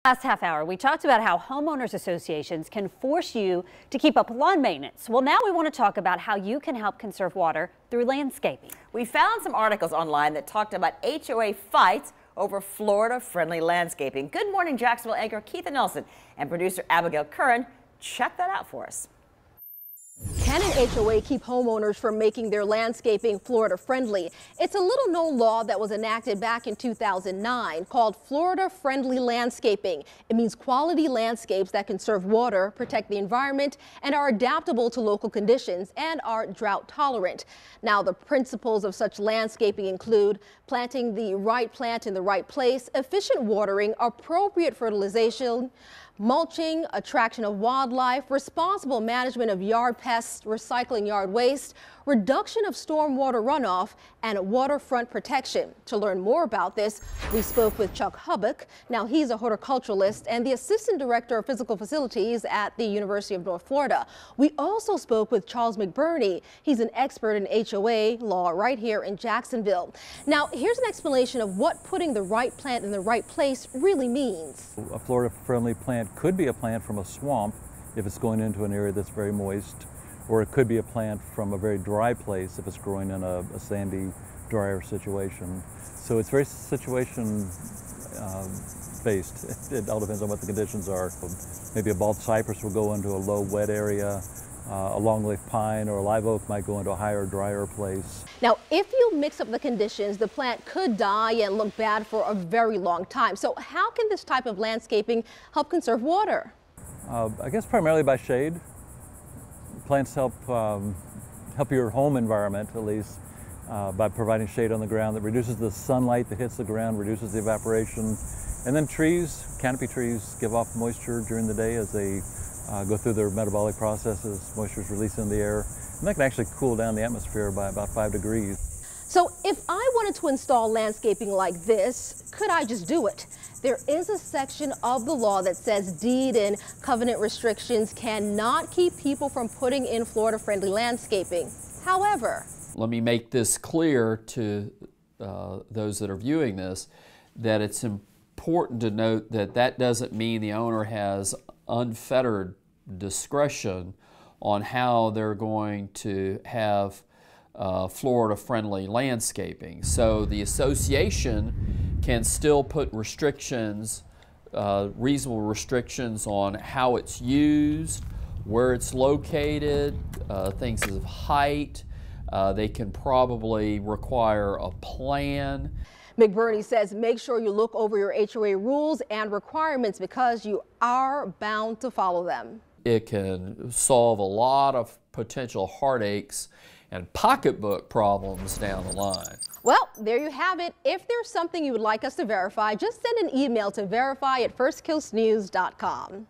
Last half hour, we talked about how homeowners associations can force you to keep up lawn maintenance. Well, now we want to talk about how you can help conserve water through landscaping. We found some articles online that talked about HOA fights over Florida-friendly landscaping. Good morning, Jacksonville anchor Keitha Nelson and producer Abigail Curran. Check that out for us. Can an HOA keep homeowners from making their landscaping Florida friendly? It's a little-known law that was enacted back in 2009 called Florida Friendly Landscaping. It means quality landscapes that conserve water, protect the environment, and are adaptable to local conditions and are drought tolerant. Now, the principles of such landscaping include planting the right plant in the right place, efficient watering, appropriate fertilization, mulching, attraction of wildlife, responsible management of yard pests, recycling yard waste, reduction of stormwater runoff, and waterfront protection. To learn more about this, we spoke with Chuck Hubbock. Now, he's a horticulturalist and the assistant director of physical facilities at the University of North Florida. We also spoke with Charles McBurney. He's an expert in HOA law right here in Jacksonville. Now, here's an explanation of what putting the right plant in the right place really means. A Florida-friendly plant could be a plant from a swamp if it's going into an area that's very moist, or it could be a plant from a very dry place if it's growing in a sandy, drier situation. So it's very situation based. It all depends on what the conditions are. Maybe a bald cypress will go into a low, wet area. A longleaf pine or a live oak might go into a higher, drier place. Now, if you mix up the conditions, the plant could die and look bad for a very long time. So how can this type of landscaping help conserve water? I guess primarily by shade. Plants help your home environment, at least, by providing shade on the ground that reduces the sunlight that hits the ground, reduces the evaporation. And then trees, canopy trees, give off moisture during the day as they go through their metabolic processes. Moisture is released in the air, and that can actually cool down the atmosphere by about 5 degrees. So if I wanted to install landscaping like this, could I just do it? There is a section of the law that says deed and covenant restrictions cannot keep people from putting in Florida-friendly landscaping. However, let me make this clear to those that are viewing this, that it's important to note that that doesn't mean the owner has unfettered discretion on how they're going to have Florida-friendly landscaping. So the association can still put restrictions, reasonable restrictions on how it's used, where it's located, things of height. They can probably require a plan. McBurney says make sure you look over your HOA rules and requirements because you are bound to follow them. It can solve a lot of potential heartaches and pocketbook problems down the line. Well, there you have it. If there's something you would like us to verify, just send an email to verify@firstkiltsnews.com.